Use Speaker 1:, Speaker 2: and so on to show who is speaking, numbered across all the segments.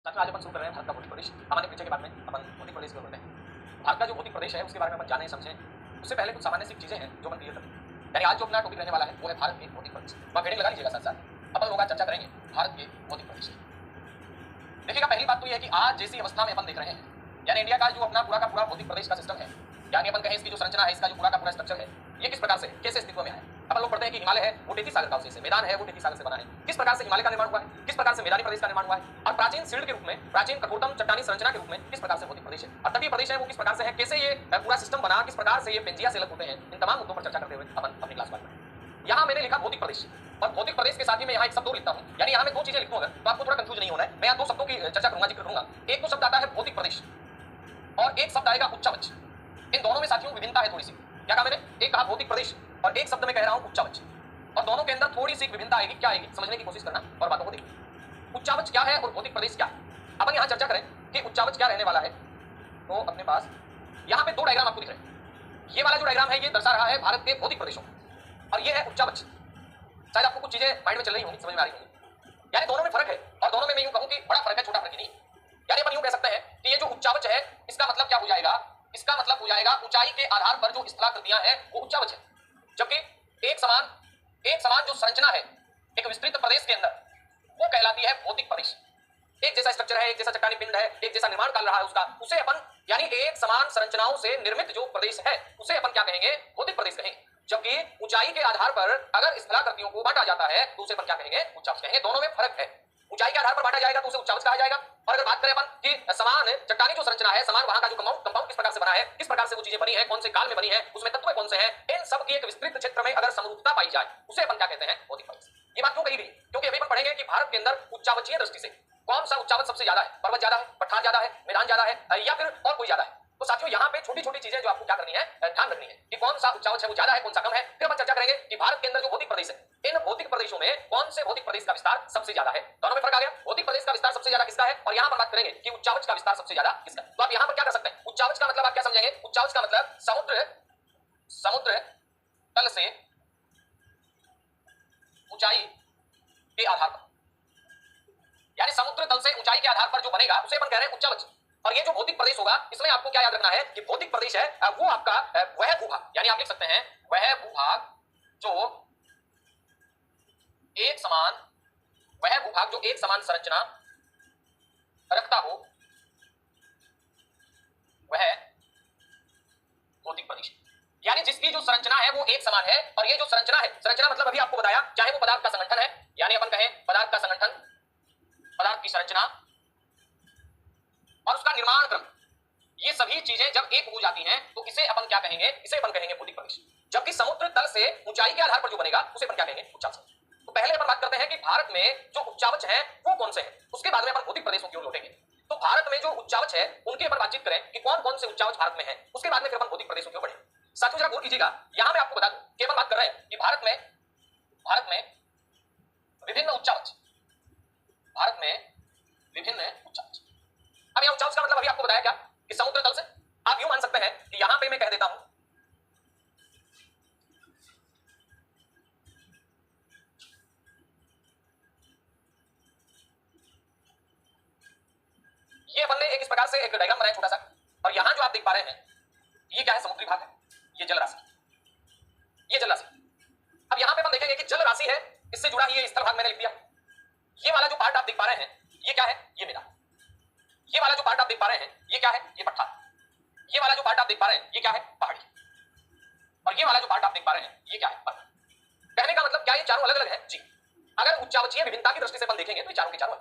Speaker 1: साथ में आज अपन शुरू कर रहे हैं भारत का भौतिक प्रदेश। हमारे परिचय के बाद में अपन भौतिक प्रदेश की ओर बढ़ते हैं। भारत का जो भौतिक प्रदेश है उसके बारे में अपन जाने समझें उससे पहले कुछ सामान्य सी चीजें हैं जो अपन क्लियर करें। यानी आज जो अपना टॉपिक रहने वाला है वो है भारत के भौतिक प्रदेश। वहाँ हेडिंग लगा लीजिएगा, साथ साथ अपन लोग आज चर्चा करेंगे भारत के भौतिक प्रदेश। देखिएगा, पहली बात तो ये है कि आज जैसी अवस्था में अपन देख रहे हैं, यानी इंडिया का जो अपना पूरा का पूरा भौतिक प्रदेश का सिस्टम है, यानी अपन कहें इसकी जो संरचना है, इसका जो पूरा का पूरा स्ट्रक्चर है, ये किस प्रकार से कैसे अस्तित्व में है। अपन लोग पढ़ते हैं कि हिमालय है वो टेथी सागर का अवशेष है, मैदान है वो टेथी सागर से बना है। किस प्रकार से हिमालय का निर्माण हुआ है, किस प्रकार से मैदानी प्रदेश का निर्माण हुआ है, और प्राचीन शील्ड के रूप में, प्राचीन कठोरतम चट्टानी संरचना के रूप में किस प्रकार से भौतिक प्रदेश है, और तटीय प्रदेश है वो किस प्रकार से है, कैसे ये पूरा सिस्टम बना, किस प्रकार से ये पेंजिया से अलग होते हैं, इन तमाम मुद्दों पर चर्चा करते हुए अपन अपनी क्लास में यहाँ मैंने लिखा भौतिक प्रदेश, और भौतिक प्रदेश के साथ ही मैं यहाँ एक शब्द और लिखता हूँ, यानी यहाँ मैं दो चीजें लिखूँ अगर, तो आपको थोड़ा कंफ्यूज नहीं होना है। मैं यहाँ दो शब्दों की चर्चा करूंगा, जिक्र करूंगा। एक तो शब्द आता है भौतिक प्रदेश और एक शब्द आएगा उच्चावच। इन दोनों में साथियों विभिन्नता है थोड़ी सी। क्या कहा मैंने, एक कहा भौतिक प्रदेश और एक शब्द में कह रहा हूँ उच्चावच, और दोनों के अंदर थोड़ी सी विभिन्नता आएगी। क्या आएगी समझने की कोशिश करना और बातों को देखना। उच्चावच क्या है और भौतिक प्रदेश क्या है। अपन यहाँ चर्चा करें कि उच्चावच क्या रहने वाला है, तो अपने पास यहाँ पे दो डायग्राम आपको दिख रहे हैं। ये वाला जो डायग्राम है ये दर्शा रहा है भारत के भौतिक प्रदेशों, और ये है उच्चावच। शायद आपको कुछ चीजें माइंड में चल रही होंगी, समझ में आ रही होंगी। यानी दोनों में फर्क है, और दोनों में मैं यूं कहूं कि बड़ा फर्क है, छोटा फर्क ही नहीं। यानी अपन यूं कह सकते हैं कि ये जो उच्चावच है इसका मतलब क्या हो जाएगा, इसका मतलब हो जाएगा ऊंचाई के आधार पर जो स्थलाकृतियां हैं वो उच्चावच है। जबकि एक समान जो संरचना है एक विस्तृत प्रदेश के अंदर वो कहलाती है भौतिक प्रदेश। एक जैसा स्ट्रक्चर है, एक जैसा चट्टानी पिंड है, एक जैसा निर्माण काल रहा है उसका, उसे अपन यानी एक समान संरचनाओं से निर्मित जो प्रदेश है उसे अपन क्या कहेंगे, भौतिक प्रदेश कहेंगे। जबकि ऊंचाई के आधार पर अगर स्थलाकृतियों को बांटा जाता है तो उसे अपन क्या कहेंगे, उच्चावच कहेंगे। दोनों में फर्क है। ऊंचाई के आधार पर बांटा जाएगा तो उसे उच्चावच कहा जाएगा, और अगर बात करें अपन कि समान चट्टानी जो संरचना है, समान वहां का जो कंपाउंड किस प्रकार से बना है, किस प्रकार से वो चीजें बनी है, कौन से काल में बनी है, उसमें तत्व कौन से हैं, इन सब की एक विस्तृत क्षेत्र में अगर समरूपता पाई जाए उसे अपन क्या कहते हैं, भौतिक प्रदेश। ये बात क्यों कही गई, क्योंकि अभी अपन पढ़ेंगे कि भारत के अंदर उच्चावचीय दृष्टि से कौन सा उच्चावच सबसे ज्यादा है, पर्वत ज्यादा है, पठार ज्यादा है, मैदान ज्यादा है, या फिर और कोई ज्यादा है। तो साथियों यहाँ पे छोटी छोटी चीजें जो आपको क्या करनी है, ध्यान रखनी है कि कौन सा उच्चावच है वो ज्यादा है, कौन सा कम है। फिर अपन चर्चा करेंगे कि भारत के अंदर जो भौतिक प्रदेश है, इन भौतिक प्रदेशों में कौन से भौतिक प्रदेश का विस्तार सबसे ज्यादा है। दोनों में फर्क आ गया। भौतिक प्रदेश का विस्तार सबसे ज्यादा किसका है, और यहाँ पर बात करेंगे कि उच्चावच का विस्तार सबसे ज्यादा किसका। तो आप यहाँ पर क्या कर सकते हैं, उच्चावच का मतलब आप क्या समझेंगे, उच्चावच का मतलब समुद्र तल से ऊंचाई के आधार पर, यानी समुद्र तल से ऊंचाई के आधार पर जो बनेगा उसे अपन कह रहे हैं उच्चावच। और ये जो भौतिक प्रदेश होगा इसमें आपको क्या याद रखना है कि भौतिक प्रदेश है वो आपका वह भूभाग, यानी आप लिख सकते हैं वह भूभाग जो एक समान संरचना रखता हो वह भौतिक प्रदेश। यानी जिसकी जो संरचना है वो एक समान है, और ये जो संरचना है, संरचना मतलब अभी आपको बताया, चाहे वो पदार्थ का संगठन है, यानी अपन कहें पदार्थ का संगठन, पदार्थ की संरचना और उसका निर्माण क्रम, ये सभी चीजें जब एक हो जाती हैं तो इसे अपन क्या कहेंगे, इसे अपन कहेंगे भौतिक प्रदेश। जबकि समुद्र तल से ऊंचाई के आधार पर जो बनेगा उसे अपन क्या कहेंगे, उच्चावच। तो पहले अपन बात करते हैं कि भारत में जो उच्चावच है वो कौन से हैं, उसके बाद में अपन भौतिक प्रदेशों की ओर लौटेंगे। तो भारत में जो उच्चावच है उनके ऊपर बातचीत करें कि कौन कौन से उच्चावच भारत में है, उसके बाद में फिर अपन भौतिक प्रदेशों की ओर बढ़ेंगे। साथियों जरा गौर कीजिएगा, यहां मैं आपको बता दूं कि अपन बात कर रहे हैं कि भारत में विभिन्न उच्चावच, भारत में विभिन्न उच्चावच। अब यहां उच्चावच का मतलब अभी आपको बताया क्या कि समुद्र तल से, आप यूं मान सकते हैं कि यहां पे मैं कह देता हूं ये अपन ने एक इस प्रकार से एक डायग्राम बनाया छोटा सा, और यहां जो आप देख पा रहे हैं ये क्या है, समुद्री भाग है, ये जल राशि, ये जल राशि। अब यहां पे अपन देखेंगे कि जल राशि है, इससे जुड़ा ही ये स्थल भाग मैंने लिख दिया। ये वाला जो पार्ट आप देख पा रहे हैं ये क्या है, ये मैदान। ये वाला जो पार्ट आप देख पा रहे हैं ये क्या है, ये पठार। ये वाला जो पार्ट आप देख पा रहे हैं ये क्या है, पहाड़ी। और ये वाला जो पार्ट आप देख पा रहे हैं ये क्या है, पर्वत। कहने का मतलब क्या ये चारों अलग अलग है जी। अगर उच्चावचीय विभिन्नता की दृष्टि से अपन देखेंगे तो ये चारों के चारों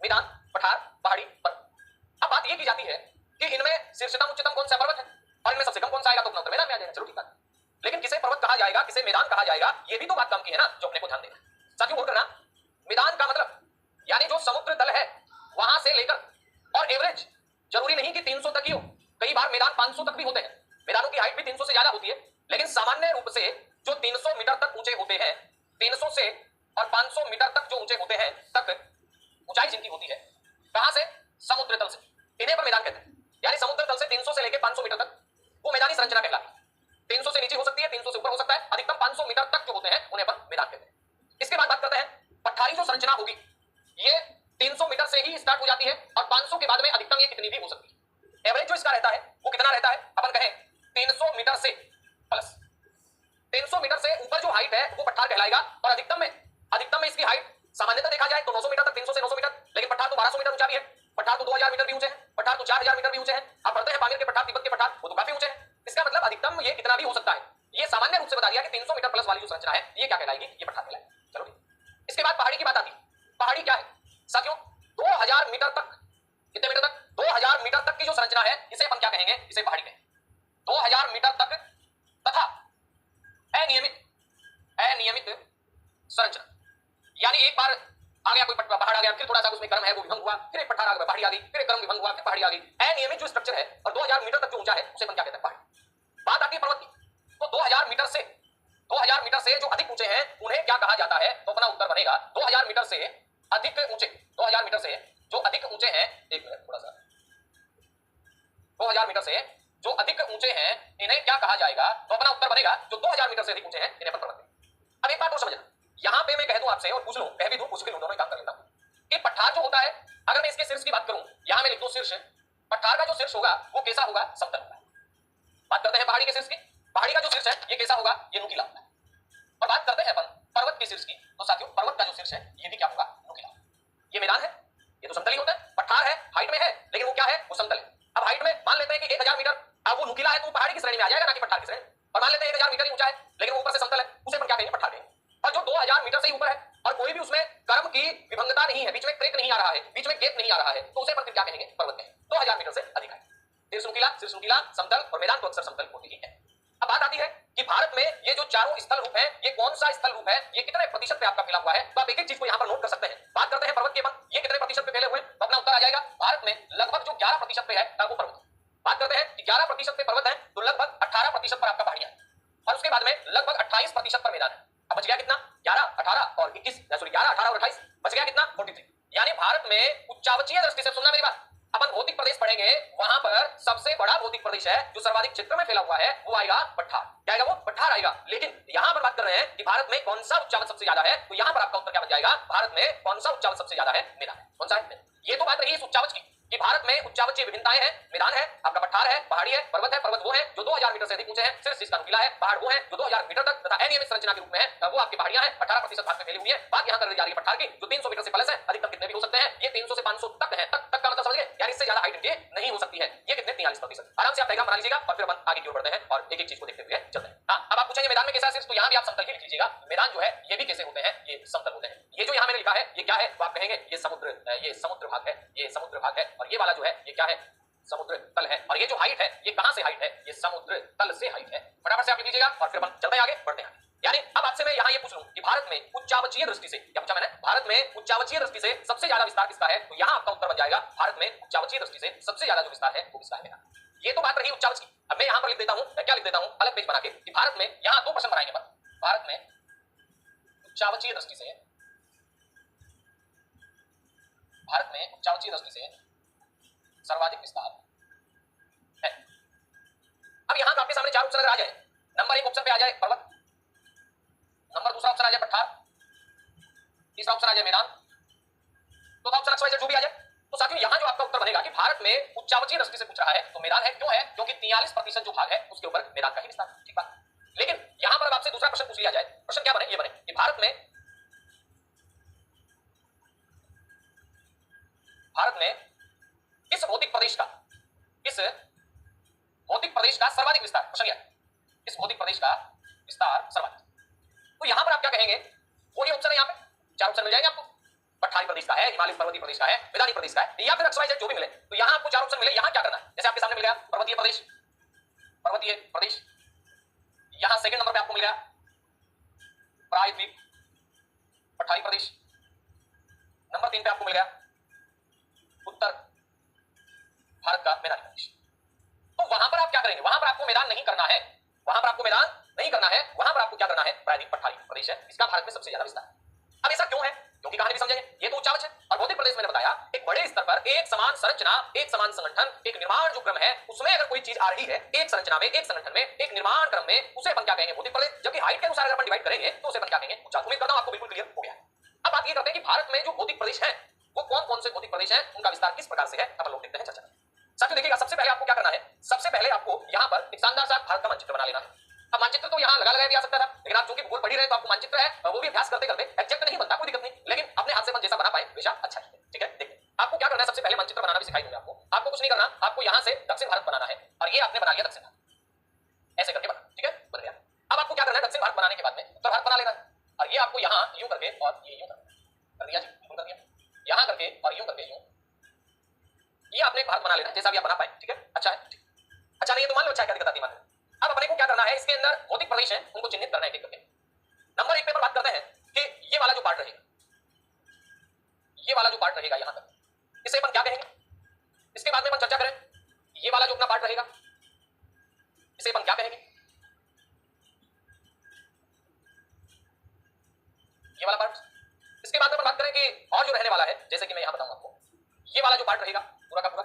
Speaker 1: मैदान, पठार, पहाड़ी, पर्वत। अब बात ये की जाती है कि इनमें शीर्षतम उच्चतम कौन सा पर्वत है, और इनमें सबसे कम कौन सा आएगा, तो अपना उत्तर मैदान में आ जाएगा। चलो ठीक है, लेकिन किसे पर्वत कहा जाएगा, किसे मैदान कहा जाएगा, ये भी तो बात काम की है ना, जो अपने को ध्यान देना। साथियों गौर करना, मैदान का मतलब यानी जो समुद्र तल है वहां से लेकर, और एवरेज जरूरी नहीं कि 300 तक ही हो, कई बार मैदान 500 तक भी होते हैं। मैदानों की हाइट भी 300 से ज्यादा होती है, लेकिन सामान्य रूप से जो 300 मीटर तक ऊंचे होते हैं, 300 से और 500 मीटर तक जो ऊंचे होते हैं तक ऊंचाई जिनकी होती है, कहां से, समुद्र तल से, इन्हें पर मैदान कहते हैं। यानी समुद्र तल से 300 से लेकर 500 मीटर तक वो मैदानी संरचना कहलाती है। 300 से नीचे हो सकती है, 300 से ऊपर हो सकता है, अधिकतम 500 मीटर तक जो होते हैं उन्हें अपन मैदान कहते हैं। इसके बाद बात करते हैं पठारी जो संरचना होगी, ये 300 मीटर से ही स्टार्ट हो जाती है और अब 500 के बाद में अधिकतम ये कितनी भी हो सकती है। एवरेज जो इसका रहता है वो कितना रहता है, अपन कहें 300 मीटर से प्लस 300 मीटर से ऊपर जो हाइट है वो पठार कहलाएगा। और अधिकतम में इसकी हाइट सामान्यतः देखा जाए तो 900 मीटर तक, 300 से 900 मीटर, लेकिन पठार तो 1200 मीटर ऊंचा भी है, पठार तो 2000 मीटर भी ऊंचे हैं, पठार तो 4000 मीटर भी ऊंचे हैं। अब बढ़ते हैं पामीर के पठार, तिब्बत के पठार, वो तो काफी ऊंचे हैं। इसका मतलब अधिकतम ये कितना भी हो सकता है। ये सामान्य रूप से बता दिया कि 300 मीटर प्लस वाली जो संरचना है ये क्या कहलाएगी, ये पठार कहलाएगी। चलो ठीक। इसके बाद पहाड़ी की बात आती है। पहाड़ी क्या है साथियों, 2000 मीटर तक, कितने मीटर तक, 2000 मीटर तक की जो संरचना है इसे अपन क्या कहेंगे, इसे पहाड़ी कहेंगे। 2000 मीटर तक तथा अनियमित संरचना, यानी एक बार आ गया कोई पहाड़ आ गया, फिर थोड़ा सा उसमें गर्म है वो विभंग हुआ, फिर एक पठार आ गया पहाड़ी आ गई, फिर एक गर्म विभंग हुआ, फिर पहाड़ी आ गई। अनियमित जो स्ट्रक्चर है और 2000 मीटर तक जो ऊंचा है उसे अपन क्या कहते हैं, पहाड़ी। बात आती है पर्वत की, तो 2000 मीटर से जो अधिक ऊंचे हैं उन्हें क्या कहा जाता है, तो अपना उत्तर बनेगा 2000 मीटर से अधिक ऊंचे, 2000 मीटर से जो अधिक ऊंचे हैं, एक मिनट थोड़ा सा, 2000 मीटर से जो अधिक ऊंचे हैं इन्हें क्या कहा जाएगा, तो अपना उत्तर बनेगा जो 2000 मीटर से अधिक ऊंचे हैं इन्हें अपन पर्वत। अब एक बात और समझना, यहां पे मैं कह दूं आपसे और पूछ लूं, कह भी दूं, पूछ भी लूं, दोनों ही काम कर लेता हूं कि पठार जो होता है, अगर मैं इसके शीर्ष की बात करूं, यहां मैं लिख दूं शीर्ष, पठार का जो शीर्ष होगा वो कैसा होगा, समतल होगा। बात करते हैं पहाड़ी के शीर्ष की, पहाड़ी का जो शीर्ष है ये कैसा होगा, ये नुकीला होगा। और बात करते हैं अपन पर्वत के शीर्ष की, तो साथियों पर्वत का जो शीर्ष है ये भी क्या होगा, नुकीला। ये मैदान है, ये तो समतल ही होता है, पठार है, हाइट में है, लेकिन वो क्या है, वो समतल है। अब हाइट में मान लेते हैं कि 1000 मीटर, अब वो नुकीला है तो पहाड़ी की श्रेणी में आ जाएगा, ना कि पठार की श्रेणी। और मान लेते हैं 1000 मीटर ही ऊंचा है लेकिन वो ऊपर से समतल है, उसे अपन क्या कहेंगे, पठार कहेंगे। और जो 2000 मीटर से ऊपर है और कोई भी उसमें कर्म की विभंगता नहीं है, बीच में क्रेक नहीं आ रहा है, बीच में गेप नहीं आ रहा है, तो उसे अपन क्या कहेंगे, पर्वत कहेंगे। 2000 मीटर से अधिक है, शीर्ष नुकीला, समतल और मैदान तो अक्सर समतल होती ही है। अब बात आती है कि भारत में ये जो चारों स्थल रूप है, ये कौन सा स्थल रूप है, ये कितने प्रतिशत पे आपका फैला हुआ है, तो आप एक एक चीज को यहां पर नोट कर सकते हैं। बात करते हैं पर्वत के अपन, ये कितने प्रतिशत पे फैले हुए, तो अपना उत्तर आ जाएगा भारत में लगभग जो 11% पे है वो पर्वत। बात करते हैं कि 11% पे पर्वत है तो लगभग 18% पर आपका पहाड़ियां है, और उसके बाद में लगभग 28% पर मैदान है। अब बच गया कितना, 11, 18 और 21, सॉरी 11, 18 और 28, बच गया कितना, 43। यानी भारत में उच्चावचीय दृष्टि से, सुनना मेरी बात, अपन भौतिक प्रदेश पढ़ेंगे, वहां पर सबसे बड़ा भौतिक प्रदेश है जो सर्वाधिक क्षेत्र में फैला हुआ है वो आएगा पठार। क्या आएगा, वो पठार आएगा। लेकिन यहां पर बात कर रहे हैं कि भारत में कौन सा उच्चावच सबसे ज्यादा है, तो यहां पर आपका उत्तर क्या बन जाएगा, भारत में कौन सा उच्चावच सबसे ज्यादा है, मैदान है। कौन सा है, ये तो बात रही इस उच्चावच की कि भारत में उच्चावचीय विभिन्नताएं हैं, मैदान है, आपका पठार है, पहाड़ी है, पर्वत वो है जो 2000 मीटर से अधिक ऊंचे हैं, शीर्ष जिसका नुकीला है, पहाड़ वो है जो 2000 मीटर तक तथा अनियमित संरचना के रूप में है, वो आपकी पहाड़ियां हैं, 18% भाग में फैली हुई है। बात यहां कर जा रही है पठार की, जो 300 मीटर से प्लस है, अधिकतम कितने भी हो सकते हैं, ये 300 से 500 तक है, तक का मतलब समझ गए, यानी इससे ज्यादा हाइट इनकी नहीं हो सकती है। ये कितने, 43%। आराम से आप डायग्राम बना लीजिएगा और फिर अपन आगे की ओर बढ़ते हैं और एक एक चीज को देखते हुए चलते हैं। हाँ, अब आप पूछेंगे मैदान में कैसा शीर्ष, तो यहां भी आप समतल ही लिख लीजिएगा। मैदान जो है ये भी कैसे होते हैं, ये समतल होते हैं। ये जो यहां मैंने लिखा है ये क्या है, तो आप कहेंगे ये समुद्र भाग है, ये समुद्र भाग है, और ये वाला जो है ये क्या है, समुद्र तल है। और ये जो हाइट है ये कहां से हाइट है, ये समुद्र तल से हाइट है। फटाफट से आप लिख लीजिएगा और फिर अपन चलते हैं आगे, बढ़ते हैं। यानी अब आपसे मैं यहां ये पूछ लूं कि भारत में उच्चावचीय दृष्टि से, क्या पूछा मैंने, भारत में उच्चावचीय दृष्टि से सबसे ज्यादा विस्तार किसका है, तो यहां आपका उत्तर बन जाएगा भारत में उच्चावचीय दृष्टि से सबसे ज्यादा जो विस्तार है वो किसका है। ये तो बात रही उच्चावच की। अब मैं यहां पर लिख देता हूं, क्या लिख देता हूं, अलग पेज बना के कि भारत में, यहां दो प्रश्न बनाएंगे अपन, भारत में उच्चावचीय दृष्टि से, भारत में उच्चावचीय दृष्टि से सर्वाधिक विस्तार है। अब यहां तो आपके सामने चार ऑप्शन अगर आ जाए, नंबर 1 ऑप्शन पे आ जाए पर्वत, नंबर दूसरा ऑप्शन आ जाए पठार, तीसरा ऑप्शन आ जाए मैदान, चौथा ऑप्शन एक्स जो भी आ जाए, तो साथियों यहां जो आपका उत्तर बनेगा कि भारत में उच्चावचीय दृष्टि से पूछ रहा है तो मैदान है। क्यों है, क्योंकि 43% जो भाग है उसके ऊपर मैदान का ही विस्तार, ठीक बात। लेकिन यहां पर आपसे दूसरा प्रश्न पूछ लिया जाए, प्रश्न क्या बने, ये बने कि भारत में किस भौतिक प्रदेश का सर्वाधिक विस्तार, प्रश्न क्या है, इस भौतिक प्रदेश का विस्तार सर्वाधिक। तो यहां पर आप क्या कहेंगे, वही ऑप्शन है, यहां पे चार ऑप्शन मिल जाएंगे आपको, पठारी प्रदेश का है, हिमालय पर्वतीय प्रदेश का है, मैदानी प्रदेश का है, या फिर XYZ जो भी मिले, तो यहां आपको चार ऑप्शन मिले, यहां क्या करना है, जैसे आपके सामने मिल गया पर्वतीय प्रदेश, यहां सेकंड नंबर पे आपको मिल गया प्रायद्वीप पठारी प्रदेश, नंबर 3 पे आपको मिल गया उत्तर भारत का मैदानी प्रदेश। तो वहां पर आप क्या करेंगे, वहां पर आपको मैदान नहीं करना है, वहां पर आपको क्या करना है, प्रायद्वीप पठारी प्रदेश है, इसका भारत में सबसे ज्यादा विस्तार। अब ऐसा क्यों है, क्योंकि कहानी भी समझेंगे, ये तो उच्चावच है और भौतिक प्रदेश मैंने बताया एक बड़े स्तर पर एक समान संरचना, एक समान संगठन, एक निर्माण जो क्रम है उसमें अगर कोई चीज आ रही है, एक संरचना में, एक संगठन में, एक निर्माण क्रम में, उसे अपन क्या कहेंगे, भौतिक प्रदेश। जबकि हाइट के अनुसार अगर अपन डिवाइड करेंगे तो उसे अपन क्या कहेंगे, उच्चावच। उम्मीद करता हूं आपको बिल्कुल क्लियर हो गया है। अब बात ये करते हैं कि भारत में जो भौतिक प्रदेश है वो कौन कौन से भौतिक प्रदेश हैं, उनका विस्तार किस प्रकार से है, अपन लोग देखते हैं चर्चा में। साथियों देखिएगा, सबसे पहले आपको क्या करना है, सबसे पहले आपको यहाँ पर एक शानदार सा भारत का मानचित्र बना लेना है। अब मानचित्र तो यहाँ लगा भी आ सकता था, लेकिन आप चूंकि भूगोल पढ़ी रहे तो आपको मानचित्र है वो भी अभ्यास करते करते एग्जैक्ट नहीं बनता, कोई दिक्कत नहीं, लेकिन अपने हाथ से अपन जैसा बना पाए बेशा अच्छा है। ठीक है, देखिए आपको क्या करना है, सबसे पहले मानचित्र बनाना भी सिखाई दूंगा आपको कुछ नहीं करना, आपको यहाँ से दक्षिण भारत बनाना है और ये आपने बना लिया दक्षिण भारत, ऐसे करके बना, ठीक है, बन गया। अब आपको क्या करना है, दक्षिण भारत बनाने के बाद में उत्तर भारत बना लेना है और ये आपको यहाँ यूं करके और ये यूं कर दिया जी, यूं कर दिया, यहाँ करके और यूं करके यूं, ये आपने भारत बना लेना जैसा भी आप बना पाए। ठीक है, अच्छा है, ठीक, अच्छा नहीं है तो मान लो अच्छा है, क्या दिक्कत आती है। अब अपने को क्या करना है, इसके अंदर भौतिक प्रदेश है उनको चिन्हित करना है एक करके। नंबर 1 पे बात करते हैं कि ये वाला जो पार्ट रहेगा, ये वाला जो पार्ट रहेगा यहाँ तक, इसे अपन क्या कहेंगे, इसके बाद में अपन चर्चा करें। ये वाला जो अपना पार्ट रहेगा इसे अपन क्या कहेंगे, ये वाला पार्ट। इसके बाद में अपन बात करें कि और जो रहने वाला है, जैसे कि मैं यहां बताऊंगा आपको, ये वाला जो पार्ट रहेगा पूरा का पूरा,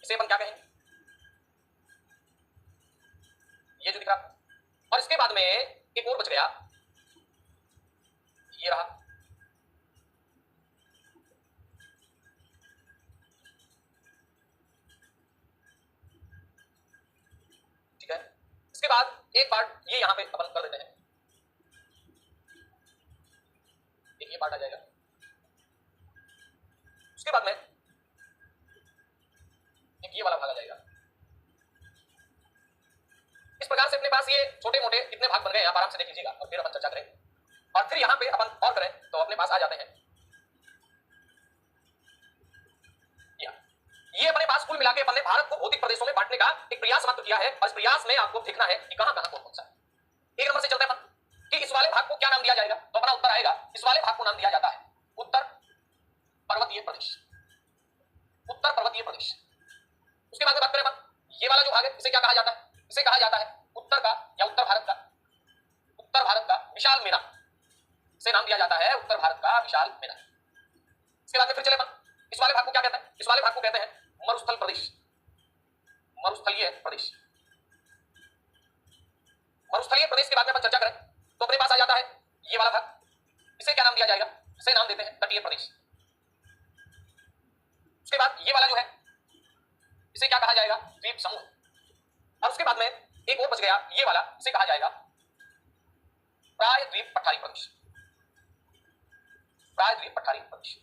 Speaker 1: इसे अपन क्या कहेंगे, ये जो दिख रहा। और इसके बाद में एक और बच गया, ये रहा, ठीक है। इसके बाद एक पार्ट ये यहां पे अपन कर देते हैं, एक ये पार्ट आ जाएगा। उसके बाद में एक ये वाला भाग आ जाएगा। इस प्रकार से अपने पास ये छोटे मोटे कितने भाग बन गए, आप आराम से देख लीजिएगा और फिर अपन चर्चा करें। और फिर यहां पे अपन और करें तो अपने पास आ जाते हैं, ये अपने पास कुल मिलाके अपन ने भारत को भौतिक प्रदेशों में बांटने का एक प्रयास मात्र किया है और इस प्रयास में आपको देखना है कि कहां कहां कौन कौन सा है। एक नंबर से चलते हैं अपन कि इस वाले भाग को क्या नाम दिया जाएगा, तो अपना उत्तर आएगा, इस वाले भाग को नाम दिया जाता है उत्तर पर्वतीय प्रदेश, उत्तर पर्वतीय प्रदेश। उसके बाद में बात करें अपन, ये वाला जो भाग है इसे क्या कहा जाता है, इसे कहा जाता है उत्तर का या उत्तर भारत का, उत्तर भारत का विशाल मैदान, इसे नाम दिया जाता है उत्तर भारत का विशाल मैदान। इसके बाद में फिर चले अपन, इस वाले भाग को क्या कहते हैं, इस वाले भाग को कहते हैं मरुस्थल प्रदेश, मरुस्थलीय प्रदेश। मरुस्थलीय प्रदेश के बाद में अपन चर्चा करें तो अपने पास आ जाता है ये वाला भाग, इसे क्या नाम दिया जाएगा, इसे नाम देते हैं तटीय प्रदेश। उसके बाद ये वाला जो है इसे क्या कहा जाएगा, द्वीप समूह। और उसके बाद में एक और बच गया ये वाला, इसे कहा जाएगा प्रायद्वीप पठारी प्रदेश, प्रायद्वीप पठारी प्रदेश।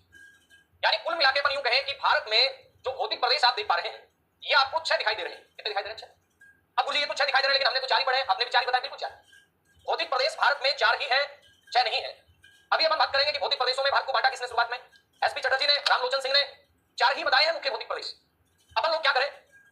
Speaker 1: यानी कुल मिलाकर अपन यूं कहें कि भारत में जो भौतिक प्रदेश आप देख पा रहे हैं ये आपको 6 दिखाई दे रहे हैं, कितने दिखाई दे रहे हैं, 6। अब मुझे ये तो 6 दिखाई दे रहे हैं, लेकिन हमने तो 4 ही पढ़े, आपने भी 4 ही बताया, बिल्कुल 4 भौतिक प्रदेश भारत में 4 ही है, 6 नहीं है। अभी अपन बात करेंगे कि भौतिक प्रदेशों में भारत को बांटा किसने शुरुआत में, एसपी चटर्जी ने, रामलोचन सिंह ने, 4 ही बताए हैं मुख्य भौतिक प्रदेश। अपन लोग क्या करें,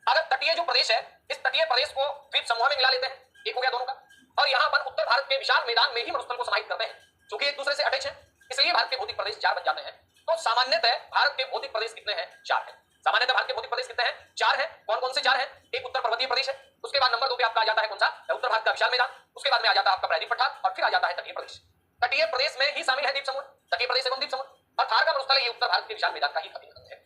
Speaker 1: अगर तटीय जो प्रदेश है इस तटीय प्रदेश को द्वीप समूह में मिला लेते हैं, एक हो गया दोनों का, और यहां पर उत्तर भारत के विशाल मैदान में ही मरुस्थल को समाहित करते हैं, क्योंकि एक दूसरे से अटैच है, इसलिए भारत के भौतिक प्रदेश 4 बन जाते हैं। तो सामान्यतः भारत के भौतिक प्रदेश कितने हैं, 4 हैं। सामान्यतः भारत के भौतिक प्रदेश कितने हैं, 4 हैं। कौन कौन से 4 हैं, एक उत्तर पर्वतीय प्रदेश है, उसके बाद नंबर 2 पे आपका आ जाता है कौन सा, उत्तर भारत का विशाल मैदान, उसके बाद में आ जाता है आपका प्रायद्वीप पठार और फिर आ जाता है तटीय प्रदेश। तटीय प्रदेश में ही शामिल है द्वीप समूह, तटीय प्रदेश एवं द्वीप समूह, और थार का मरुस्थल ये उत्तर भारत के विशाल मैदान का ही अभिन्न अंग है।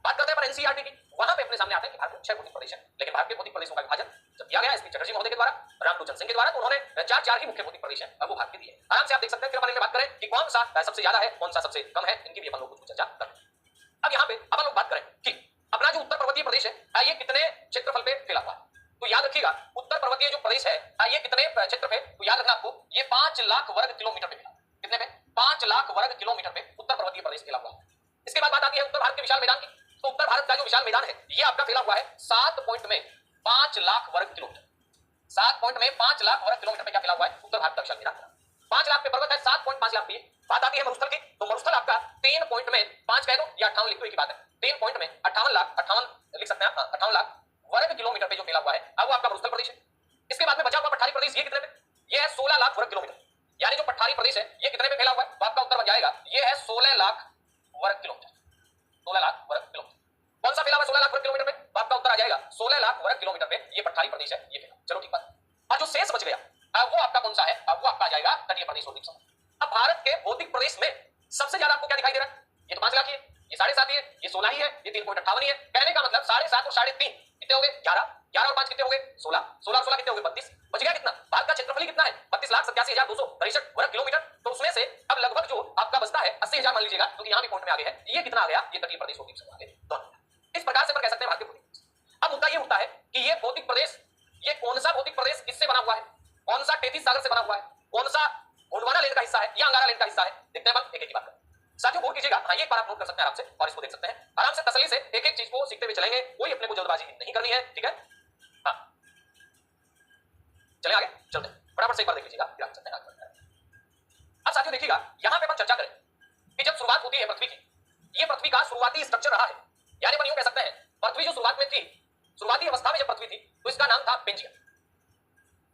Speaker 1: बात करते हैं एनसीईआरटी की, वहां पे अपने सामने आते हैं कि भारत में 6 भौतिक प्रदेश है, लेकिन भारत के भौतिक प्रदेशों का विभाजन जब किया गया एसपी चटर्जी महोदय के द्वारा, रामलोचन सिंह के द्वारा, तो उन्होंने 4 ही मुख्य भौतिक प्रदेश है अब वो भारत के दिए। आराम से आप देख सकते हैं। फिर अपन बात करें कि कौन सा सबसे ज्यादा है, कौन सा सबसे कम है, इनकी भी अपन लोग कुछ चर्चा करें। अब यहाँ पे अपन लोग बात करें कि अपना जो उत्तर पर्वतीय प्रदेश है ये कितने क्षेत्रफल पे फैला हुआ है, तो याद रखिएगा उत्तर पर्वतीय जो प्रदेश है ये कितने क्षेत्र पे, तो याद रखना आपको ये 5 लाख वर्ग किलोमीटर पे फैला, कितने पे, 5 लाख वर्ग किलोमीटर पे उत्तर पर्वतीय प्रदेश फैला हुआ है। इसके बाद बात आती है उत्तर भारत के विशाल मैदान की, तो उत्तर भारत का जो विशाल मैदान है ये आपका फैला हुआ है 7 पॉइंट में 5 लाख वर्ग किलोमीटर, 7 पॉइंट में 5 लाख वर्ग किलोमीटर पे क्या फैला हुआ है, उत्तर भारत का विशाल मैदान। 5 लाख पे पर्वत है, 7.5 लाख पे बात आती है मरुस्थल की, तो मरुस्थल आपका 3 पॉइंट में 5 कह दो या 58 लिख दो, एक ही बात है, 3 पॉइंट में 58 लाख, 58 लिख सकते हैं, 58 लाख वर्ग किलोमीटर पे जो फैला हुआ है अब वो आपका मरुस्थल प्रदेश है। इसके बाद में बचा हुआ पठारी प्रदेश, ये कितने पे, ये है 16 लाख वर्ग किलोमीटर, यानी जो पठारी प्रदेश है ये कितने पे फैला हुआ है, तो आपका उत्तर बन जाएगा ये है 16 लाख वर्ग किलोमीटर, 16 लाख वर्ग किलोमीटर। कौन सा फैला हुआ है 16 लाख वर्ग किलोमीटर पे, तो आपका उत्तर आ जाएगा 16 लाख वर्ग किलोमीटर पे ये पठारी प्रदेश है, ये फैला। चलो ठीक बात। और जो शेष बच गया वो आपका कौन सा है, वो आपका आ जाएगा तटीय प्रदेश और द्वीप समूह। अब भारत के भौतिक प्रदेश में सबसे ज्यादा आपको क्या दिखाई दे रहा है, ये तो 5 लाख ही है, ये 7.5 ही है, ये 16 ही है, ये 3.58 ही है। कहने का मतलब 7.5 और 3.5 कितने हो गए 11, 11 और 5 कितने हो गए 16, 16 और 16 कितने हो गए 32। बच गया कितना? भारत का क्षेत्रफल ही कितना है 32,87,263 वर्ग किलोमीटर। तो उसमें से अब लगभग जो आपका बचता है 80,000 मान लीजिएगा, क्योंकि यहाँ भी कोर्ट में आगे है, ये कितना आ गया? ये तटीय प्रदेश होगी आगे दोनों। इस प्रकार से अपन कह सकते हैं भारतीय भौतिक प्रदेश। अब मुद्दा ये उठता है कि ये भौतिक प्रदेश, ये कौन सा भौतिक प्रदेश किससे बना हुआ है? कौन सा तैतीस सागर से बना हुआ है? कौन सा गोंडवाना लेन का हिस्सा है या अंगारा लेन का हिस्सा है? देखते हैं अपन एक एक की बात करें। साथियों गौर कीजिएगा, हाँ ये एक बार आप नोट कर सकते हैं आराम से और इसको देख सकते हैं आराम से तसल्ली से, एक एक चीज को सीखते हुए चलेंगे, कोई अपने को जल्दबाजी नहीं करनी है, ठीक है? हाँ चले आगे चलते हैं, फटाफट से एक बार देख लीजिएगा फिर आगे चलते हैं आगे। अब साथियों देखिएगा, यहां पे अपन चर्चा करें कि जब शुरुआत होती है पृथ्वी की, ये पृथ्वी का शुरुआती स्ट्रक्चर रहा है, यानी अपन यूं कह सकते हैं पृथ्वी जो शुरुआत में थी, शुरुआती अवस्था में जब पृथ्वी थी तो इसका नाम था पेंजिया।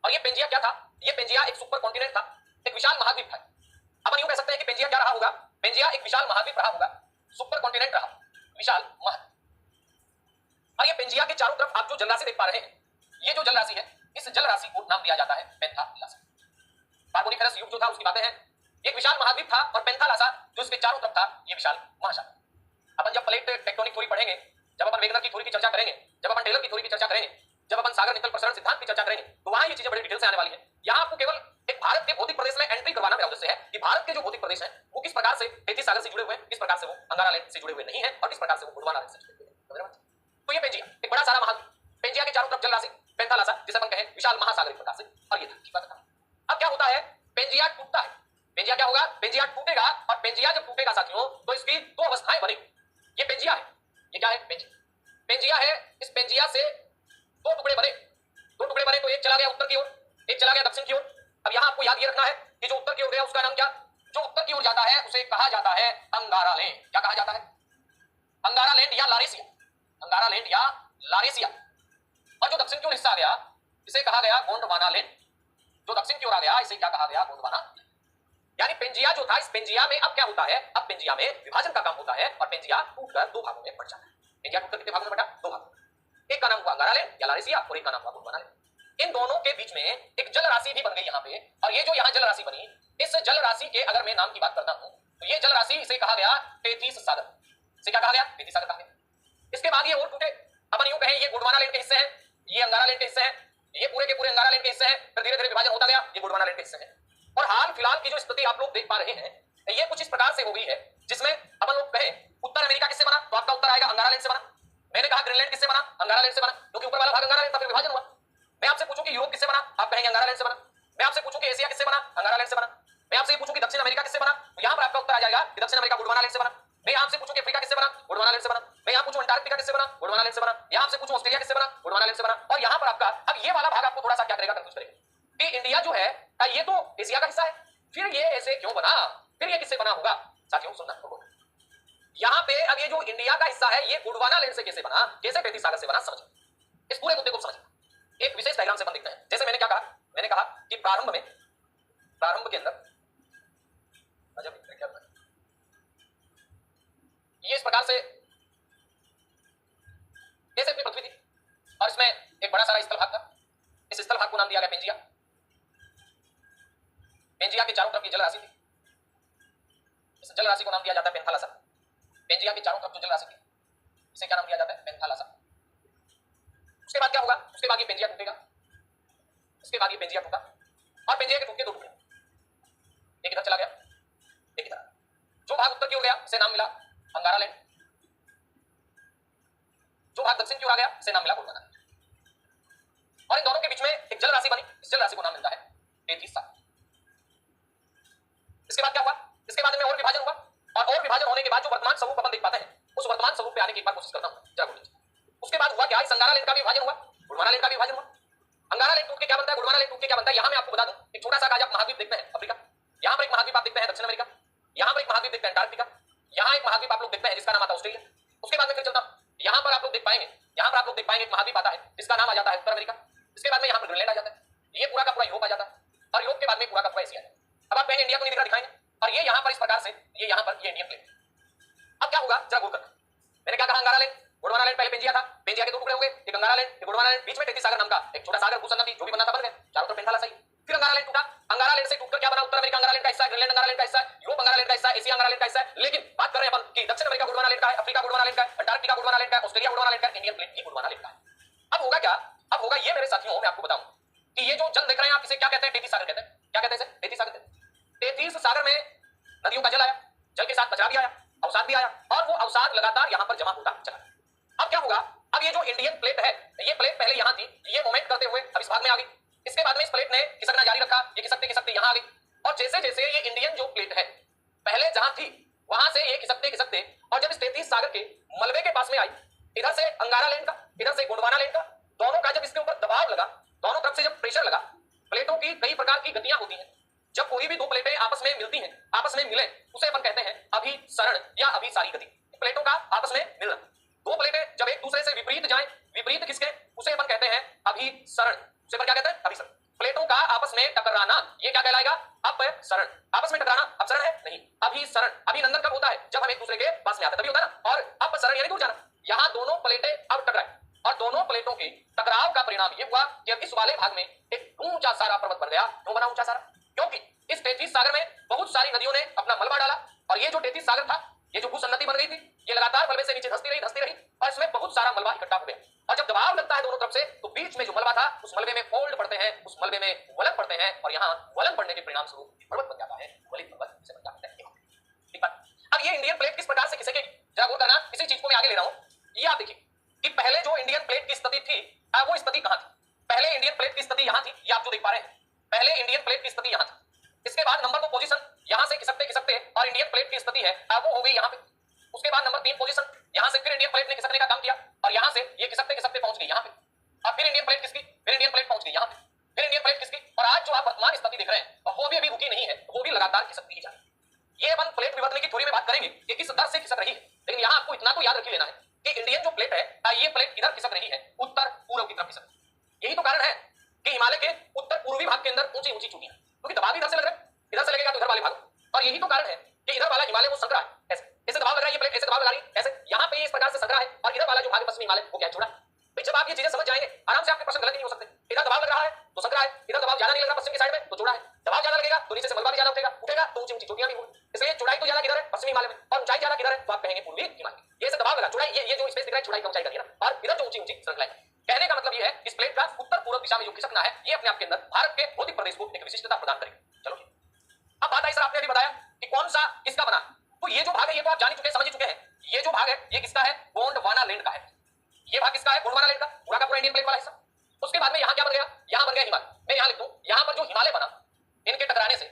Speaker 1: और ये पेंजिया क्या था? ये पेंजिया एक सुपर कॉन्टिनेंट था, एक विशाल महाद्वीप था। अपन यूं कह सकते हैं कि पेंजिया क्या रहा होगा? पेंजिया एक विशाल महाद्वीप रहा होगा, सुपर कॉन्टिनेंट रहा, विशाल महाद्वीप। और ये पेंजिया के चारों तरफ आप जो जलराशि देख पा रहे हैं, ये जो जलराशि है, इस जलराशि को नाम दिया जाता है पेंथालासा। कार्बोनिफेरस युग जो था उसकी बातें हैं, एक विशाल महाद्वीप था और पेंथालासा जो इसके चारों तरफ था, ये विशाल महासागर। अपन जब प्लेट टेक्टोनिक थ्योरी पढ़ेंगे, जब अपन वेगनर की थ्योरी की चर्चा करेंगे, जब अपन टेलर की थ्योरी की चर्चा करेंगे, जब अपन सागर निकल प्रसरण सिद्धांत की चर्चा करेंगे, तो वहां ये चीजें बड़ी डिटेल से आने वाली है। यहां आपको केवल एक भारत के भौतिक प्रदेश में एंट्री करवाना मेरा उद्देश्य है कि भारत के जो भौतिक प्रदेश हैं वो किस प्रकार से तैतीस सागर से जुड़े हुए हैं, किस प्रकार से वो अंगारा लैंड से जुड़े हुए नहीं है और किस प्रकार से वो गोंडवाना लैंड से जुड़े हुए हैं। तो ये पेंजिया एक बड़ा सारा महाद्वीप, पेंजिया के चारों तरफ जलराशि पेंथालासा जिसे अपन कहें विशाल महासागर इस प्रकार से, और ये था। अब क्या होता है? पेंजिया टूटता है। पेंजिया क्या होगा? पेंजिया टूटेगा, और पेंजिया जब टूटेगा साथियों तो इसकी दो अवस्थाएं बनेगी। ये पेंजिया है, ये क्या है? पेंजिया है। इस पेंजिया से दो टुकड़े बने, दो टुकड़े बने तो एक चला गया उत्तर की ओर, एक चला गया दक्षिण की ओर। अब यहां आपको याद ये रखना है कि जो उत्तर की ओर गया उसका नाम क्या? जो उत्तर की ओर जाता है उसे कहा जाता है अंगारा लैंड। क्या कहा जाता है? अंगारा लैंड या लारेसिया, अंगारा लैंड या लारेसिया। और जो दक्षिण की ओर हिस्सा आ गया इसे कहा गया गोंडवाना लैंड। जो दक्षिण की ओर आ गया इसे क्या कहा गया? गोंडवाना। यानी पेंजिया जो था, इस पेंजिया में अब क्या होता है? अब पेंजिया में विभाजन का काम होता है और पेंजिया टूटकर दो भागों में बट जाता है। पेंजिया टूटकर कितने भागों में बटा? दो भागों में। एक का नाम हुआ अंगारा लैंड या लारेसिया और एक का नाम हुआ गोंडवाना लैंड। इन दोनों के बीच में एक जल राशि भी बन गई यहाँ पे, और ये जो यहाँ जल राशि बनी, इस जल राशि के अगर मैं नाम की बात करता हूं तो ये जल राशि इसे कहा गया तैतीस सागर। इसे क्या कहा गया? तैतीस सागर कहा गया। इसके बाद ये और टूटे, अपन यूं कहें ये गोंडवाना लैंड के हिस्से हैं, ये अंगारा लैंड के हिस्से हैं, ये पूरे के पूरे अंगारा लैंड के हिस्से हैं, फिर धीरे धीरे विभाजन होता गया, ये गोंडवाना लैंड के हिस्से हैं। और हाल फिलहाल की जो स्थिति आप लोग देख पा रहे हैं ये कुछ इस प्रकार से हो गई है जिसमें अपन लोग कहें उत्तर अमेरिका किससे बना, तो आपका उत्तर आएगा अंगारा लैंड से बना। मैंने कहा ग्रीनलैंड किससे बना? अंगारा लैंड से बना, क्योंकि ऊपर वाला भाग अंगारा लैंड था, फिर विभाजन हुआ। मैं आपसे पूछूं कि यूरोप किससे बना, आप कहेंगे अंगारा लैंड से बना। मैं आपसे पूछूं कि एशिया किससे बना, अंगारा लैंड से बना। मैं आपसे पूछूं कि दक्षिण अमेरिका किससे बना, तो यहां पर आपका उत्तर आ जाएगा कि दक्षिण अमेरिका गोंडवाना लैंड से बना। मैं आपसे पूछूं कि अफ्रीका किससे बना, गोंडवाना लैंड से बना। मैं यहां पूछूं अंटार्कटिका किससे बना, गोंडवाना लैंड से बना। यहां आपसे पूछूं ऑस्ट्रेलिया किससे बना, गोंडवाना लैंड से बना। और यहां पर आपका अब ये वाला भाग आपको थोड़ा सा क्या करेगा, कंफ्यूज करेगा कि इंडिया जो है ये तो एशिया का हिस्सा है, फिर ये ऐसे क्यों बना, फिर ये किससे बना होगा? साथियों सुनना, यहां पे अब ये जो इंडिया का हिस्सा है ये गोंडवाना लैंड से कैसे बना, कैसे तैतीस सागर से बना, समझ इस पूरे मुद्दे को समझ। एक विशेष डायग्राम से अपन देखते हैं। जैसे मैंने क्या कहा, मैंने कहा कि प्रारंभ के अंदर ये इस प्रकार से कैसे अपनी पृथ्वी थी, और इसमें एक बड़ा सारा स्थल भाग था। इस स्थल भाग को नाम दिया गया पेंजिया। पेंजिया के चारों तरफ की जल राशि थी, इस जल राशि को नाम दिया जाता है पेंथालासा। पेंजिया के चारों तरफ जो जल राशि थी इसे क्या नाम दिया जाता है? पेंथालासा। उसके बाद क्या होगा? उसके बाद ये पेंजिया टूटेगा, उसके बाद ये पेंजिया टूटा, और पेंजिया के टूट के दो टुकड़े, एक इधर चला गया, एक इधर। जो भाग उत्तर की ओर गया इसे नाम मिला अंगारा लैंड, जो भाग दक्षिण की ओर आ गया इसे नाम मिला गोंडवाना। और इन दोनों के बीच में एक जल राशि बनी, इस जल राशि को नाम मिलता है तैतीस सागर। इसके बाद क्या हुआ? इसके बाद में और विभाजन हुआ, और विभाजन होने के बाद जो वर्तमान स्वरूप अपन देख पाते हैं उस वर्तमान स्वरूप पे आने की एक बार कोशिश करता हूं, जरा बोलिए। उसके बाद हुआ क्या? इस अंगारा लैंड का भी विभाजन हुआ, गोंडवाना लैंड का भी विभाजन हुआ। अंगारा लैंड टूट के क्या बनता है, गोंडवाना लैंड टूट के क्या बनता है? यहां मैं आपको बता दूं, एक छोटा सा काजा महाद्वीप देखते हैं अफ्रीका, यहां पर एक महाद्वीप आप देखते हैं दक्षिण अमेरिका, यहां पर एक महाद्वीप देखते हैं अंटार्कटिका, यहां एक महाद्वीप आप लोग देखते हैं जिसका नाम आता है ऑस्ट्रेलिया। उसके बाद में फिर चलता हूं, यहां पर आप लोग देख पाएंगे, यहां पर आप लोग देख पाएंगे एक महाद्वीप आता है जिसका नाम आ जाता है उत्तर अमेरिका। इसके बाद में यहां पर ग्रीनलैंड आ जाता है, ये पूरा का पूरा यूरोप आ जाता है, और यूरोप के बाद में पूरा का पूरा एशिया है। अब आप कहेंगे इंडिया को नहीं दिखा, दिखाएंगे, और ये यहां पर इस प्रकार से, ये यहां पर ये इंडियन प्लेट। अब क्या होगा जरा गौर करना, मैंने क्या कहा? अंगारा लैंड, गोंडवाना लैंड पहले पेंजिया था, पेंजिया के दो टुकड़े हो गए, एक अंगारा लैंड, एक गोंडवाना लैंड, बीच में तैतीस सागर नाम का एक छोटा सागर भूषण नदी जो भी बना था बन गया, चारों तरफ पेंथालासा ही। फिर अंगारा लैंड टूटा, अंगारा लैंड से टूटकर क्या बना? उत्तर अमेरिका अंगारा लैंड का हिस्सा है, ग्रीनलैंड अंगारा लैंड का हिस्सा है, यूरोप अंगारा लैंड का हिस्सा है, एशिया अंगारा लैंड का हिस्सा है। लेकिन बात कर रहे हैं अपन कि दक्षिण अमेरिका गोंडवाना लैंड का है, अफ्रीका गोंडवाना लैंड का है, अंटार्कटिका गोंडवाना लैंड का है, ऑस्ट्रेलिया गोंडवाना लैंड का है, इंडियन प्लेट भी गोंडवाना लैंड का है। अब होगा क्या, अब होगा ये मेरे साथियों, मैं आपको बताऊं कि ये जो जल देख रहे हैं आप, इसे क्या कहते हैं, तैतीस सागर कहते हैं। क्या कहते हैं इसे, तैतीस सागर कहते हैं। तैतीस सागर में नदियों का जल आया, जल के साथ कचरा भी आया, अवसाद भी आया, और वो अवसाद लगातार यहां पर जमा होता चला। अब क्या होगा, अब ये जो इंडियन प्लेट है, ये प्लेट पहले यहां थी, ये मोमेंट करते हुए अब इस भाग में आ गई। इसके बाद में इस प्लेट ने खिसकना जारी रखा, ये खिसकते खिसकते यहां आ गई, और जैसे जैसे ये इंडियन जो प्लेट है पहले जहां थी वहां से ये खिसकते खिसकते, और जब इस 33 सागर के मलबे के पास में आई, इधर से अंगारा लैंड का, इधर से गोंडवाना लैंड का, दोनों का जब इसके ऊपर दबाव लगा, दोनों तरफ से जब प्रेशर लगा, प्लेटों की कई प्रकार की गतियां होती हैं। जब कोई भी दो प्लेटें आपस में मिलती हैं, आपस में मिले, उसे अपन कहते हैं अभिसरण या अभिसारी गति। प्लेटों का आपस में मिलना, दो प्लेटें जब एक दूसरे से विपरीत जाएं, विपरीत खिसके, उसे अपन कहते हैं अभिसरण। उसे अपन क्या कहते हैं, अभिसरण। प्लेटों का आपस में टकराना, ये क्या कहलाएगा, अपसरण। आपस में टकराना अपसरण है नहीं, अभिसरण। अभिनंदन कब होता है, जब हम एक दूसरे के पास में आते हैं तभी होता है ना। और अपसरण यानी दूर जाना। यहां दोनों प्लेटें अब टकराई, और दोनों प्लेटों के टकराव का परिणाम ये हुआ कि अब इस वाले भाग में एक ऊंचा सारा पर्वत बन गया। क्यों बना ऊंचा सारा, क्योंकि इस 33 सागर में बहुत सारी नदियों ने अपना मलबा डाला, और ये जो 33 सागर था, ये जो भूसन्नति बन गई थी, ये लगातार मलबे से नीचे धंसती रही, और इसमें बहुत सारा मलबा इकट्ठा हो गया। और जब दबाव लगता है दोनों तरफ से, तो बीच में जो मलबा था, उस मलबे में फोल्ड पड़ते हैं, उस मलबे में वलन पड़ते हैं, और यहाँ वलन पड़ने के परिणाम स्वरूप पर्वत बन जाता है, वलित पर्वत से बन जाता है। ठीक बात। अब ये इंडियन प्लेट किस प्रकार से खिसकेगी, जरा गौर करना, इसी चीज को मैं आगे ले रहा हूं। ये आप देखिए कि पहले जो इंडियन प्लेट की स्थिति थी, वो स्थिति कहां थी, पहले इंडियन प्लेट की स्थिति यहां थी, ये आप जो देख पा रहे हैं, पहले इंडियन प्लेट की स्थिति यहां थी। इसके बाद नंबर 2 पोजीशन, यहां से खिसकते खिसकते और इंडियन प्लेट की स्थिति है वो हो गई यहां पे। उसके बाद नंबर 3 पोजीशन, यहां से फिर इंडियन प्लेट ने खिसकने का काम किया, और यहां से ये खिसकते खिसकते पहुंच गई यहां पे, और फिर इंडियन प्लेट खिसकी, फिर इंडियन प्लेट पहुंच गई यहां पे, फिर इंडियन प्लेट खिसकी, और आज जो आप वर्तमान स्थिति देख रहे हैं, वो भी अभी रुकी नहीं है, वो भी लगातार खिसकती ही जा रही है। ये अपन प्लेट विवर्तन की थ्योरी में बात करेंगे कि किस दर से खिसक रही है, लेकिन यहां आपको इतना तो याद रख लेना है कि इंडियन जो प्लेट है, ये प्लेट इधर खिसक रही है, उत्तर पूर्व की तरफ खिसक। यही तो कारण है कि हिमालय के उत्तर पूर्वी भाग के अंदर ऊंची ऊंची चोटियां, क्योंकि दबाव इधर से लग रहा है, इधर से लगेगा तो इधर वाले भाग, और यही तो कारण है कि इधर वाला हिमालय वो संकरा है, ऐसे दबाव लग रहा है, ये प्लेट ऐसे दबाव लगा रही है, ऐसे यहां पे इस प्रकार से संकरा है, और इधर वाला जो भाग पश्चिमी हिमालय वो क्या जुड़ा है। जब आप ये चीजें समझ जाएंगे, आराम से आपके प्रश्न गलत नहीं हो सकते। इधर दबाव लग रहा है तो संकरा है, इधर दबाव ज्यादा नहीं लग रहा पश्चिम की साइड में तो जुड़ा है, दबाव ज्यादा लगेगा तो नीचे से मलबा भी ज्यादा उठेगा तो ऊंची ऊंची चोटियां भी होंगी। इसलिए चौड़ाई तो ज्यादा किधर है, पश्चिमी हिमालय में, और ऊंचाई ज्यादा किधर है, तो आप कहेंगे पूर्वी हिमालय। ये से दबाव लगा, चौड़ाई ये जो स्पेस दिख रहा है, चौड़ाई का ऊंचाई का दिया ना, और इधर जो ऊंची ऊंची श्रृंखला है। कहने का मतलब ये है इस प्लेट का उत्तर पूर्व दिशा में जो खिसकना है, ये अपने आप के अंदर भारत के भौतिक प्रदेश को एक विशिष्टता प्रदान करेगा। चलो अब बात आई सर, आपने अभी बताया कि कौन सा किसका बना, तो ये जो भाग है ये तो आप जान ही चुके हैं, समझ ही चुके हैं। ये जो भाग है ये किसका है, गोंडवाना लैंड का है। ये भाग किसका है, गोंडवाना लैंड का, पूरा का पूरा इंडियन प्लेट वाला हिस्सा। उसके बाद में यहां क्या बन गया, यहां बन गया हिमालय। मैं यहां लिख दूं, यहां पर जो हिमालय बना इनके टकराने से,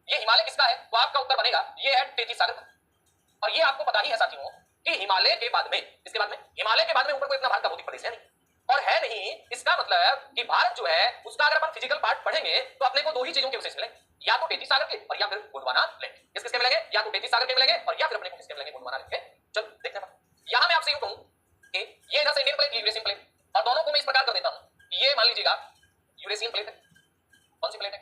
Speaker 1: ये हिमालय किसका है, तो आपका उत्तर बनेगा ये है 33 सागर का। और ये आपको पता ही है साथियों कि हिमालय के बाद में, इसके बाद में, हिमालय के बाद में ऊपर कोई अपना भारत का भौतिक प्रदेश है नहीं, और है नहीं। इसका मतलब कि भारत जो है उसका अगर अपन फिजिकल पार्ट पढ़ेंगे तो अपने को दो ही चीजों के विशेष मिलेंगे, या तो 33 सागर के और या फिर गोंडवाना लैंड। किसके मिलेंगे, या तो 33 सागर के मिलेंगे और या फिर अपने को किसके मिलेंगे, गोंडवाना लैंड के। चलो देखते हैं। यहां मैं आपसे यूं कहूं कि ये इधर से इंडियन प्लेट, यूरेशियन प्लेट, और दोनों को मैं इस प्रकार कर देता हूं। ये मान लीजिएगा यूरेशियन प्लेट है, कौन सी प्लेट है,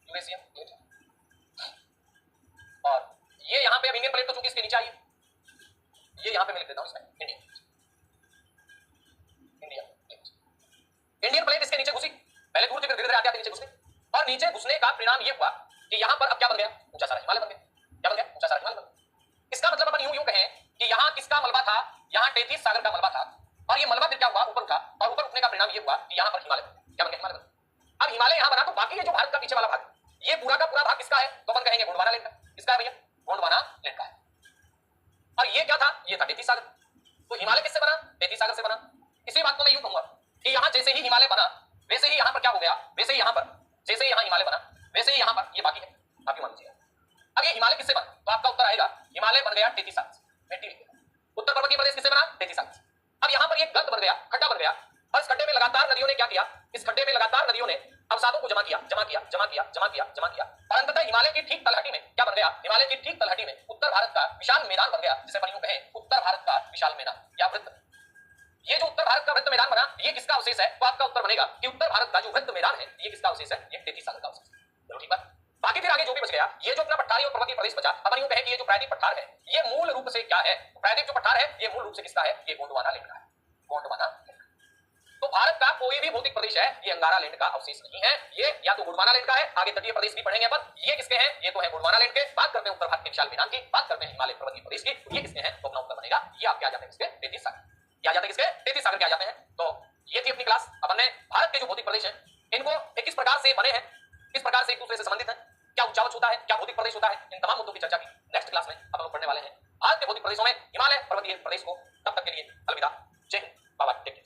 Speaker 1: यूरेशियन प्लेट है, और ये यहां पे अब इंडियन प्लेट तो चूंकि इसके नीचे आई है, ये यहां पे मैं लिख देता हूं इसमें इंडियन प्लेट। इंडियन प्लेट इसके नीचे घुसी, पहले दूर थी फिर धीरे धीरे आते आते नीचे घुस गई, और नीचे घुसने का परिणाम ये हुआ कि यहां पर अब क्या बन गया, ऊंचा सारा हिमालय बन गया। क्या बन गया, ऊंचा सारा हिमालय बन गया। इसका मतलब अपन यूं कहें कि यहां किसका मलबा था, यहां 33 सागर का मलबा था, और ये मलबा फिर क्या हुआ, ऊपर उठा, और ऊपर उठने का परिणाम ये हुआ कि यहां पर हिमालय बन गया। क्या बन गया, हिमालय बन गया। अब हिमालय यहां बना तो बाकी ये जो भारत का पीछे वाला भाग, ये पूरा का पूरा भाग किसका है, तो अपन कहेंगे गोंडवाना लैंड का। किसका है भैया, गोंडवाना लैंड का है। और ये क्या था, ये था 33 सागर। तो हिमालय किससे बना, 33 सागर से बना। इसी बात को मैं यूं कहूंगा कि यहां जैसे ही हिमालय बना वैसे ही यहां पर क्या हो गया, वैसे ही यहां पर जैसे ही यहां हिमालय बना वैसे ही यहां पर ये बाकी है, बाकी मान लीजिए। अब ये हिमालय किससे बना, तो आपका उत्तर आएगा हिमालय बन गया 33 सागर से। उत्तर पर्वतीय प्रदेश किससे बना, 33 सागर से। अब यहां पर एक गड्ढा बन गया, खड्डा बन गया, और इस खड्डे में लगातार नदियों ने क्या किया, इस खड्डे में लगातार नदियों ने अवसादों को जमा किया, जमा किया, जमा किया, जमा किया, जमा किया, और अंततः हिमालय की ठीक तलहटी में क्या बन गया, हिमालय की ठीक तलहटी में उत्तर भारत का विशाल मैदान बन गया, जिसे अपन यूं कहें उत्तर भारत का विशाल मैदान या वृत्त। ये जो उत्तर भारत का वृत्त मैदान बना, ये किसका अवशेष है, तो आपका उत्तर बनेगा कि उत्तर भारत का जो वृत्त मैदान है ये किसका अवशेष है, ये 33 सागर का अवशेष है। चलो ठीक बात। बाकी फिर आगे जो भी बच गया, ये जो अपना पठारी और पर्वतीय प्रदेश बचा, अपन यूं कहें कि ये जो प्रायद्वीप पठार है ये मूल रूप से क्या है, प्रायद्वीप जो पठार है ये मूल रूप से किसका है, ये गोंडवाना लैंड का है, गोंडवाना लैंड। तो भारत का कोई भी भौतिक प्रदेश है ये अंगारा लैंड का अवशेष नहीं है, ये या तो गोंडवाना लैंड का है, आगे तटीय प्रदेश भी पढ़ेंगे अपन, ये किसके हैं, ये तो है गोंडवाना लैंड के। बात करते हैं उत्तर भारत के विशाल मैदान की, बात करते हैं हिमालय पर्वतीय प्रदेश की, ये किसके हैं, तो अपना उत्तर बनेगा ये आपके आ जाते हैं इसके 33 सागर। क्या आ जाते हैं, किसके 33 सागर के आ जाते हैं। तो ये थी अपनी क्लास। अपन ने भारत के जो भौतिक प्रदेश है इनको किस प्रकार से बने हैं, किस प्रकार से एक दूसरे से संबंधित हैं, क्या उच्चावच होता है, क्या भौतिक प्रदेश होता है, इन तमाम मुद्दों की चर्चा की नेक्स्ट क्लास में अपन लोग पढ़ने वाले हैं। भारत के भौतिक प्रदेशों में हिमालय पर्वतीय प्रदेश को। तब तक के लिए अलविदा, जय हिंद, बाय बाय।